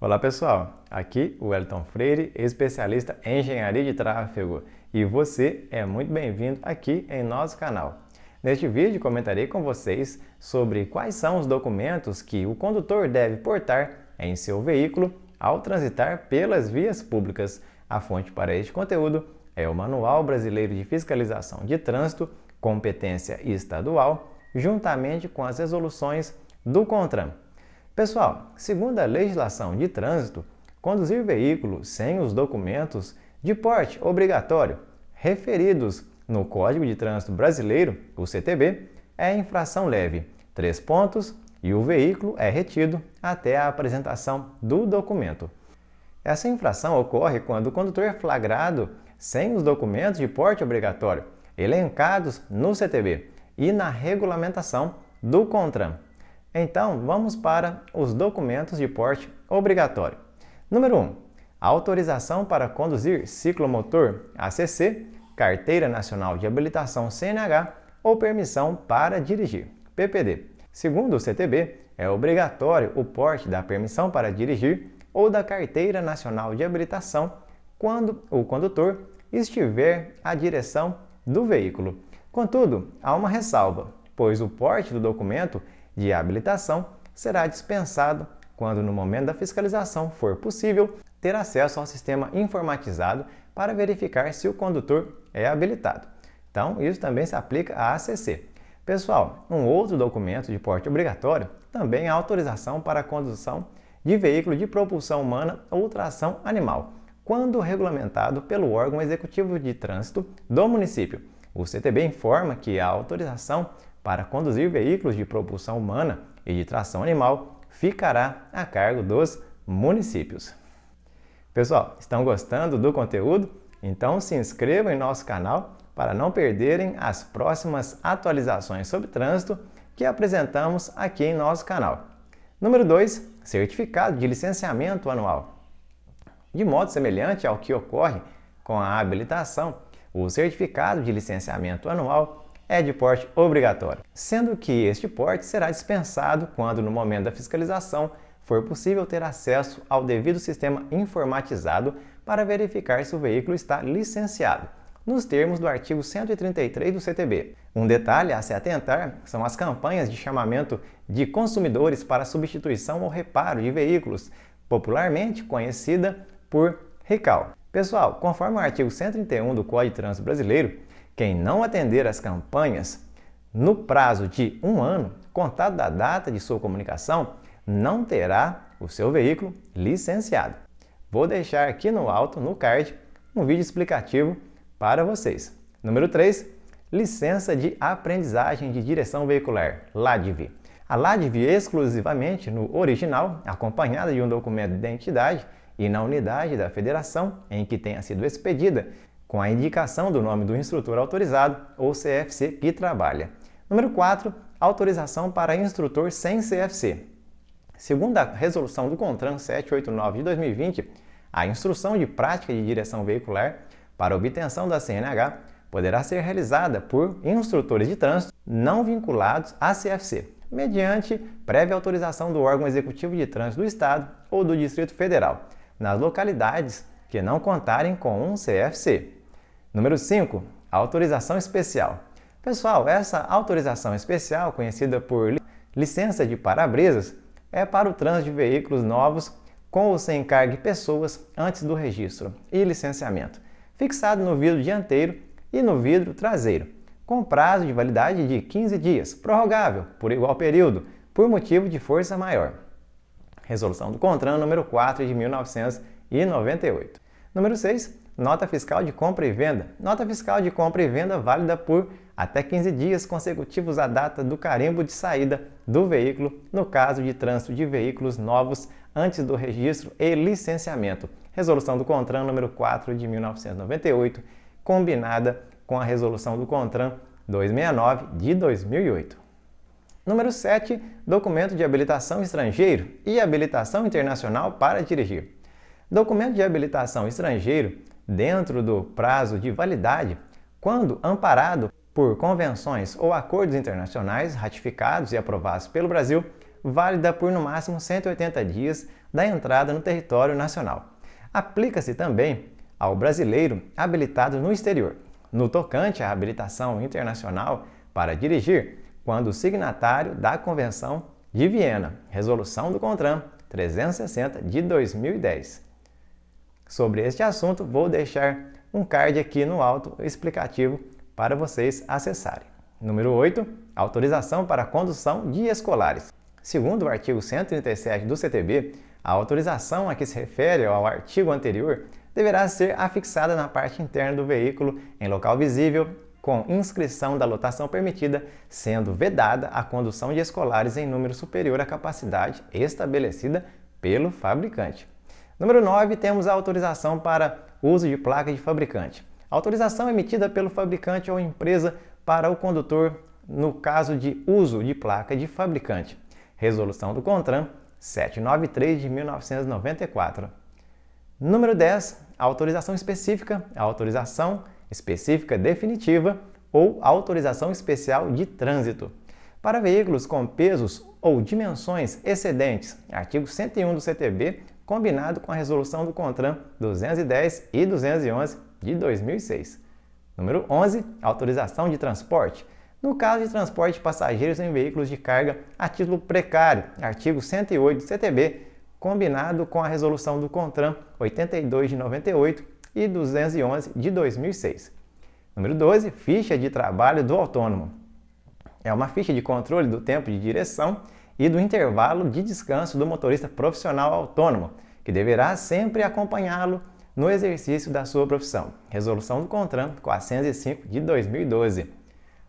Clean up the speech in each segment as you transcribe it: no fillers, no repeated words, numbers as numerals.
Olá pessoal, aqui o Wellington Freire, especialista em engenharia de tráfego, e você é muito bem-vindo aqui em nosso canal. Neste vídeo comentarei com vocês sobre quais são os documentos que o condutor deve portar em seu veículo ao transitar pelas vias públicas. A fonte para este conteúdo é o Manual Brasileiro de Fiscalização de Trânsito, competência estadual, juntamente com as resoluções do CONTRAN. Pessoal, segundo a legislação de trânsito, conduzir veículo sem os documentos de porte obrigatório referidos no Código de Trânsito Brasileiro, o CTB, é infração leve, 3 pontos, e o veículo é retido até a apresentação do documento. Essa infração ocorre quando o condutor é flagrado sem os documentos de porte obrigatório elencados no CTB e na regulamentação do CONTRAN. Então, vamos para os documentos de porte obrigatório. Número 1. Autorização para conduzir ciclomotor ACC, Carteira Nacional de Habilitação CNH ou permissão para dirigir, PPD. Segundo o CTB, é obrigatório o porte da permissão para dirigir ou da Carteira Nacional de Habilitação quando o condutor estiver à direção do veículo. Contudo, há uma ressalva, pois o porte do documento de habilitação será dispensado quando, no momento da fiscalização, for possível ter acesso ao sistema informatizado para verificar se o condutor é habilitado. Então, isso também se aplica à ACC. Pessoal, um outro documento de porte obrigatório também é a autorização para a condução de veículo de propulsão humana ou tração animal, quando regulamentado pelo órgão executivo de trânsito do município. O CTB informa que a autorização para conduzir veículos de propulsão humana e de tração animal ficará a cargo dos municípios. Pessoal, estão gostando do conteúdo? Então se inscrevam em nosso canal para não perderem as próximas atualizações sobre trânsito que apresentamos aqui em nosso canal. Número 2. Certificado de licenciamento anual. De modo semelhante ao que ocorre com a habilitação, o certificado de licenciamento anual é de porte obrigatório, sendo que este porte será dispensado quando, no momento da fiscalização, for possível ter acesso ao devido sistema informatizado para verificar se o veículo está licenciado, nos termos do artigo 133 do CTB. Um detalhe a se atentar são as campanhas de chamamento de consumidores para substituição ou reparo de veículos, popularmente conhecida por RECAL. Pessoal, conforme o artigo 131 do Código de Trânsito Brasileiro, quem não atender às campanhas no prazo de 1 ano, contado da data de sua comunicação, não terá o seu veículo licenciado. Vou deixar aqui no alto, no card, um vídeo explicativo para vocês. Número 3. Licença de aprendizagem de direção veicular, LADV. A LADV exclusivamente no original, acompanhada de um documento de identidade e na unidade da federação em que tenha sido expedida, com a indicação do nome do instrutor autorizado ou CFC que trabalha. Número 4. Autorização para instrutor sem CFC. Segundo a resolução do CONTRAN 789 de 2020, a instrução de prática de direção veicular para obtenção da CNH poderá ser realizada por instrutores de trânsito não vinculados à CFC, mediante prévia autorização do órgão executivo de trânsito do Estado ou do Distrito Federal, nas localidades que não contarem com um CFC. Número 5. Autorização especial. Pessoal, essa autorização especial, conhecida por licença de para-brisas, é para o trânsito de veículos novos com ou sem carga de pessoas antes do registro e licenciamento, fixado no vidro dianteiro e no vidro traseiro, com prazo de validade de 15 dias, prorrogável por igual período, por motivo de força maior. Resolução do CONTRAN número 4 de 1998. Número 6. Nota fiscal de compra e venda. Nota fiscal de compra e venda válida por até 15 dias consecutivos à data do carimbo de saída do veículo, no caso de trânsito de veículos novos antes do registro e licenciamento. Resolução do CONTRAN número 4 de 1998, combinada com a resolução do CONTRAN 269 de 2008. Número 7. Documento de habilitação estrangeiro e habilitação internacional para dirigir. Documento de habilitação estrangeiro dentro do prazo de validade, quando amparado por convenções ou acordos internacionais ratificados e aprovados pelo Brasil, válida por no máximo 180 dias da entrada no território nacional. Aplica-se também ao brasileiro habilitado no exterior, no tocante à habilitação internacional para dirigir, quando o signatário da Convenção de Viena, Resolução do CONTRAN 360 de 2010. Sobre este assunto, vou deixar um card aqui no alto explicativo para vocês acessarem. Número 8. Autorização para a condução de escolares. Segundo o artigo 137 do CTB, a autorização a que se refere ao artigo anterior deverá ser afixada na parte interna do veículo em local visível, com inscrição da lotação permitida, sendo vedada a condução de escolares em número superior à capacidade estabelecida pelo fabricante. Número 9, temos a autorização para uso de placa de fabricante. A autorização emitida pelo fabricante ou empresa para o condutor no caso de uso de placa de fabricante. Resolução do CONTRAN 793 de 1994. Número 10, autorização específica, autorização específica definitiva ou autorização especial de trânsito. Para veículos com pesos ou dimensões excedentes, artigo 101 do CTB, combinado com a resolução do CONTRAN 210 e 211 de 2006. Número 11, autorização de transporte. No caso de transporte de passageiros em veículos de carga a título precário, artigo 108 do CTB, combinado com a resolução do CONTRAN 82 de 98 e 211 de 2006. Número 12, ficha de trabalho do autônomo. É uma ficha de controle do tempo de direção e do intervalo de descanso do motorista profissional autônomo, que deverá sempre acompanhá-lo no exercício da sua profissão. Resolução do CONTRAN 405 de 2012.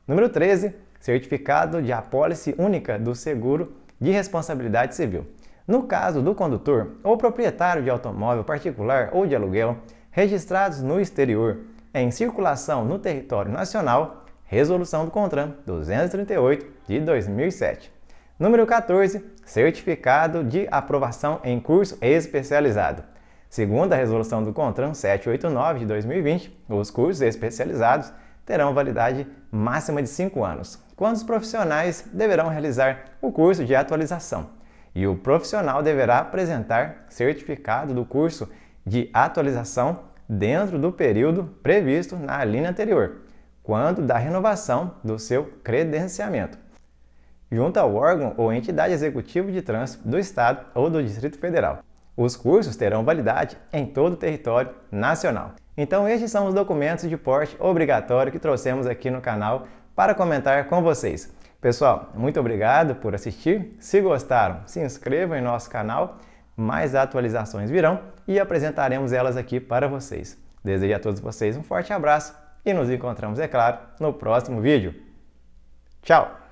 Número 13, certificado de apólice única do seguro de responsabilidade civil. No caso do condutor ou proprietário de automóvel particular ou de aluguel, registrados no exterior, em circulação no território nacional, resolução do CONTRAN 238 de 2007. Número 14, certificado de aprovação em curso especializado. Segundo a resolução do CONTRAN 789 de 2020, os cursos especializados terão validade máxima de 5 anos, quando os profissionais deverão realizar o curso de atualização. E o profissional deverá apresentar certificado do curso de atualização dentro do período previsto na linha anterior, quando da renovação do seu credenciamento, junto ao órgão ou entidade executiva de trânsito do Estado ou do Distrito Federal. Os cursos terão validade em todo o território nacional. Então estes são os documentos de porte obrigatório que trouxemos aqui no canal para comentar com vocês. Pessoal, muito obrigado por assistir. Se gostaram, se inscrevam em nosso canal. Mais atualizações virão e apresentaremos elas aqui para vocês. Desejo a todos vocês um forte abraço e nos encontramos, é claro, no próximo vídeo. Tchau!